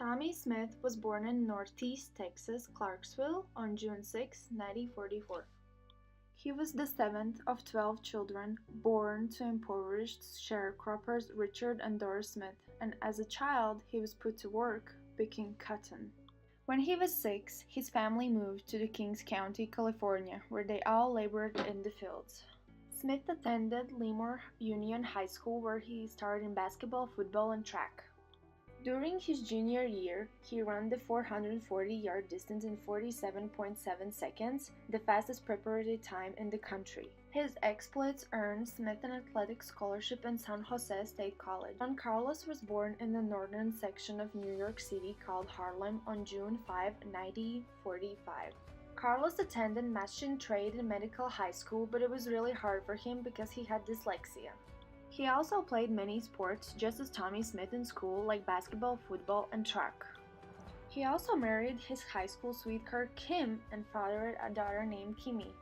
Tommie Smith was born in Northeast Texas, Clarksville, on June 6, 1944. He was the seventh of 12 children born to impoverished sharecroppers Richard and Doris Smith, and as a child he was put to work picking cotton. When he was 6, his family moved to the Kings County, California, where they all labored in the fields. Smith attended Lemoore Union High School, where he starred in basketball, football, and track. During his junior year, he ran the 440-yard distance in 47.7 seconds, the fastest preparatory time in the country. His exploits earned Smith an athletic scholarship in San Jose State College. John Carlos was born in the northern section of New York City called Harlem on June 5, 1945. Carlos attended Machine Trade and Medical High School, but it was really hard for him because he had dyslexia. He also played many sports just as Tommie Smith in school, like basketball, football, and track. He also married his high school sweetheart Kim and fathered a daughter named Kimmy.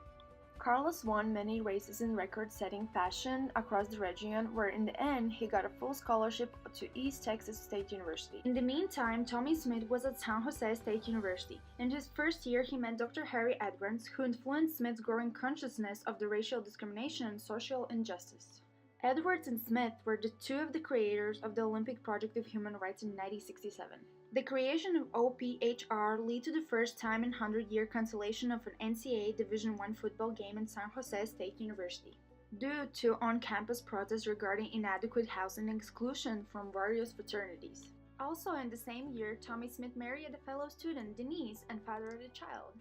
Carlos won many races in record-setting fashion across the region, where in the end he got a full scholarship to East Texas State University. In the meantime, Tommie Smith was at San Jose State University. In his first year, he met Dr. Harry Edwards, who influenced Smith's growing consciousness of the racial discrimination and social injustice. Edwards and Smith were the two of the creators of the Olympic Project of Human Rights in 1967. The creation of OPHR led to the first time in 100-year cancellation of an NCAA Division I football game in San Jose State University, due to on-campus protests regarding inadequate housing and exclusion from various fraternities. Also in the same year, Tommie Smith married a fellow student, Denise, and fathered a child.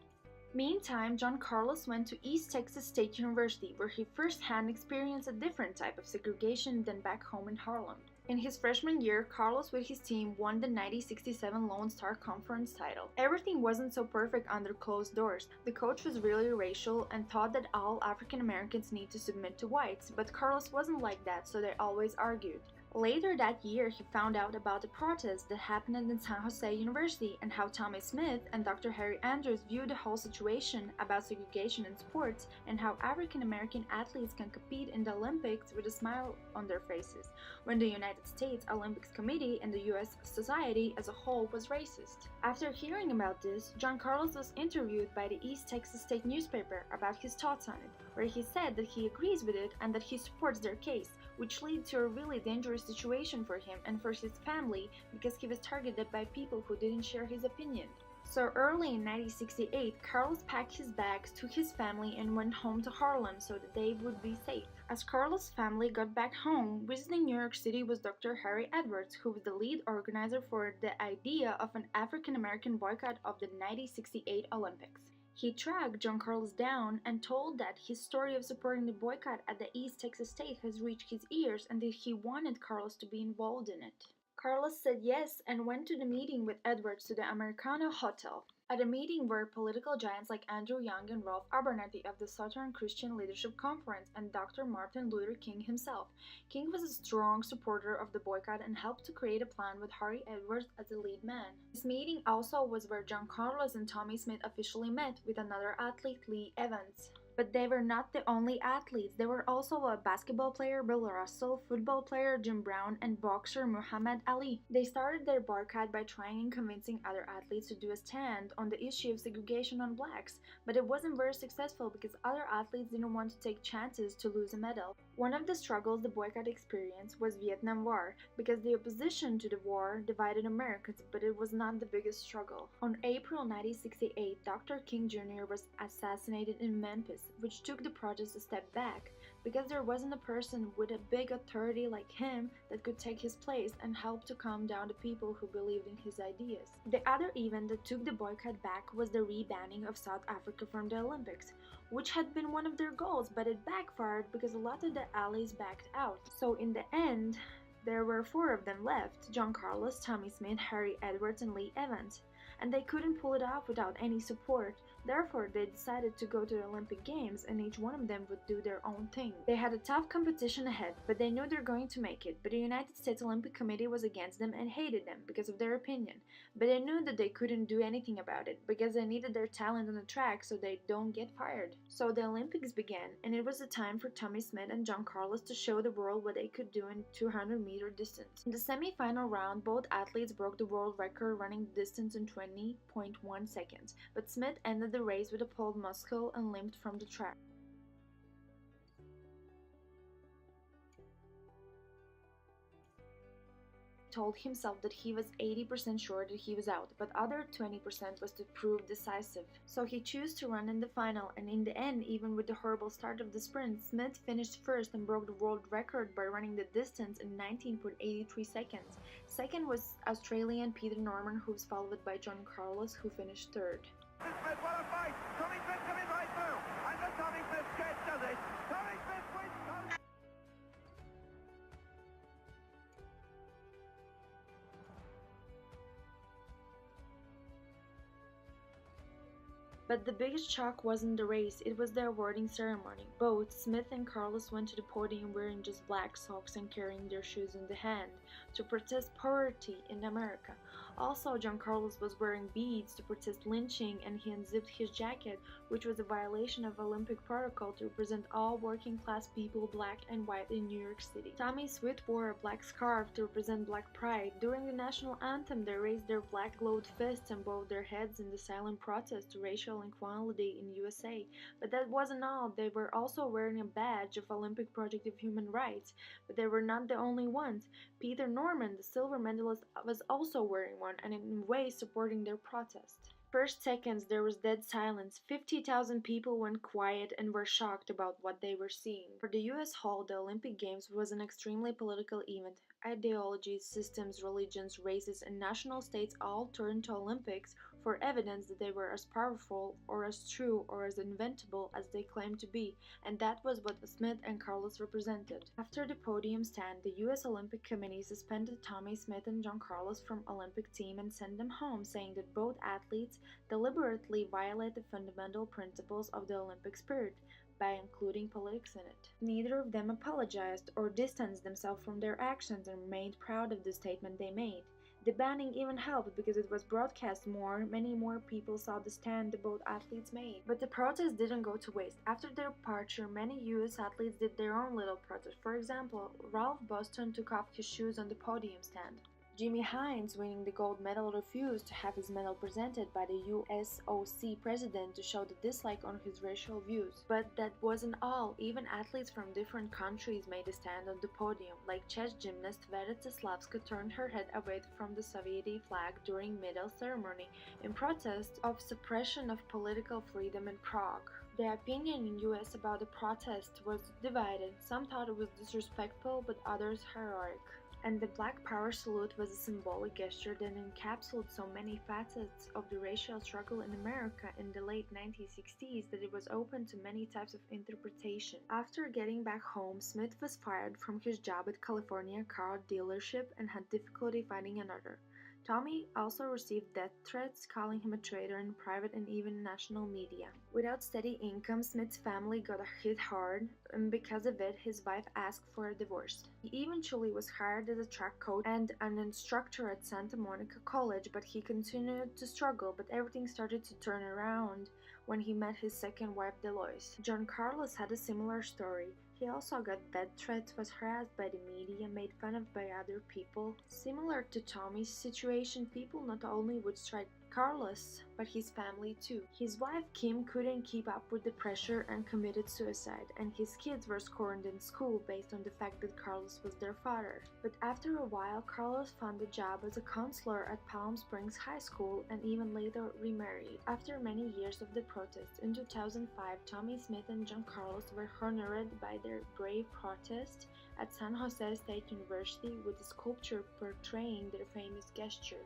Meantime, John Carlos went to East Texas State University, where he firsthand experienced a different type of segregation than back home in Harlem. In his freshman year, Carlos with his team won the 1967 Lone Star Conference title. Everything wasn't so perfect under closed doors. The coach was really racial and thought that all African Americans need to submit to whites, but Carlos wasn't like that, so they always argued. Later that year, he found out about the protests that happened in San Jose University and how Tommie Smith and Dr. Harry Andrews viewed the whole situation about segregation in sports and how African American athletes can compete in the Olympics with a smile on their faces, when the United States Olympics Committee and the U.S. society as a whole was racist. After hearing about this, John Carlos was interviewed by the East Texas State newspaper about his thoughts on it, where he said that he agrees with it and that he supports their case, which led to a really dangerous situation for him and for his family because he was targeted by people who didn't share his opinion. So early in 1968, Carlos packed his bags, took his family, and went home to Harlem so that they would be safe. As Carlos' family got back home, visiting New York City was Dr. Harry Edwards, who was the lead organizer for the idea of an African American boycott of the 1968 Olympics. He tracked John Carlos down and told that his story of supporting the boycott at the East Texas State has reached his ears and that he wanted Carlos to be involved in it. Carlos said yes and went to the meeting with Edwards to the Americana Hotel. At a meeting were political giants like Andrew Young and Ralph Abernathy of the Southern Christian Leadership Conference and Dr. Martin Luther King himself. King was a strong supporter of the boycott and helped to create a plan with Harry Edwards as the lead man. This meeting also was where John Carlos and Tommie Smith officially met with another athlete, Lee Evans. But they were not the only athletes. There were also a basketball player, Bill Russell, football player, Jim Brown, and boxer Muhammad Ali. They started their boycott by trying and convincing other athletes to do a stand on the issue of segregation on blacks, but it wasn't very successful because other athletes didn't want to take chances to lose a medal. One of the struggles the boycott experienced was Vietnam War, because the opposition to the war divided Americans, but it was not the biggest struggle. On April 1968, Dr. King Jr. was assassinated in Memphis, which took the protest a step back, because there wasn't a person with a big authority like him that could take his place and help to calm down the people who believed in his ideas. The other event that took the boycott back was the re-banning of South Africa from the Olympics, which had been one of their goals, but it backfired because a lot of the allies backed out. So in the end, there were 4 of them left: John Carlos, Tommie Smith, Harry Edwards, and Lee Evans. And they couldn't pull it off without any support. Therefore, they decided to go to the Olympic Games and each one of them would do their own thing. They had a tough competition ahead, but they knew they're going to make it. But the United States Olympic Committee was against them and hated them because of their opinion. But they knew that they couldn't do anything about it because they needed their talent on the track so they don't get fired. So the Olympics began, and it was the time for Tommie Smith and John Carlos to show the world what they could do in 200-meter distance. In the semi-final round, both athletes broke the world record running the distance in 20.1 seconds, but Smith ended the race with a pulled muscle and limped from the track. Told himself that he was 80% sure that he was out, but other 20% was to prove decisive. So he chose to run in the final, and in the end, even with the horrible start of the sprint, Smith finished first and broke the world record by running the distance in 19.83 seconds. Second was Australian Peter Norman, who was followed by John Carlos, who finished third. Smith, what a fight! Tommie Smith coming right through, and the Tommie Smith sketch does it. Tommie Smith wins. But the biggest shock wasn't the race, it was the awarding ceremony. Both Smith and Carlos went to the podium wearing just black socks and carrying their shoes in the hand to protest poverty in America. Also, John Carlos was wearing beads to protest lynching, and he unzipped his jacket, which was a violation of Olympic protocol to represent all working-class people, black and white, in New York City. Tommie Smith wore a black scarf to represent black pride. During the national anthem, they raised their black gloved fists and bowed their heads in the silent protest to racial inequality in USA. But that wasn't all. They were also wearing a badge of Olympic Project of Human Rights. But they were not the only ones. Peter Norman, the silver medalist, was also wearing one, and in a way supporting their protest. First seconds there was dead silence. 50,000 people went quiet and were shocked about what they were seeing. For the US whole, the Olympic Games was an extremely political event. Ideologies, systems, religions, races, and national states all turned to Olympics for evidence that they were as powerful or as true or as inventable as they claimed to be, and that was what Smith and Carlos represented. After the podium stand, the US Olympic Committee suspended Tommie Smith and John Carlos from Olympic team and sent them home, saying that both athletes deliberately violate the fundamental principles of the Olympic spirit by including politics in it. Neither of them apologized or distanced themselves from their actions and remained proud of the statement they made. The banning even helped because it was broadcast more, many more people saw the stand the both athletes made. But the protest didn't go to waste. After their departure, many US athletes did their own little protest. For example, Ralph Boston took off his shoes on the podium stand. Jimmy Hines, winning the gold medal, refused to have his medal presented by the USOC president to show the dislike on his racial views. But that wasn't all. Even athletes from different countries made a stand on the podium, like chess gymnast Vera Teslavska turned her head away from the Soviet flag during medal ceremony in protest of suppression of political freedom in Prague. The opinion in US about the protest was divided. Some thought it was disrespectful, but others heroic. And the Black Power salute was a symbolic gesture that encapsulated so many facets of the racial struggle in America in the late 1960s that it was open to many types of interpretation. After getting back home, Smith was fired from his job at California car dealership and had difficulty finding another. Tommie also received death threats, calling him a traitor in private and even national media. Without steady income, Smith's family got hit hard, and because of it, his wife asked for a divorce. He eventually was hired as a track coach and an instructor at Santa Monica College, but he continued to struggle, but everything started to turn around when he met his second wife, Deloise. John Carlos had a similar story. He also got death threats, was harassed by the media, made fun of by other people. Similar to Tommie's situation, people not only would strike Carlos, but his family too. His wife Kim couldn't keep up with the pressure and committed suicide, and his kids were scorned in school based on the fact that Carlos was their father. But after a while, Carlos found a job as a counselor at Palm Springs High School and even later remarried. After many years of the protests, in 2005, Tommie Smith and John Carlos were honored by their brave protest at San Jose State University with a sculpture portraying their famous gesture.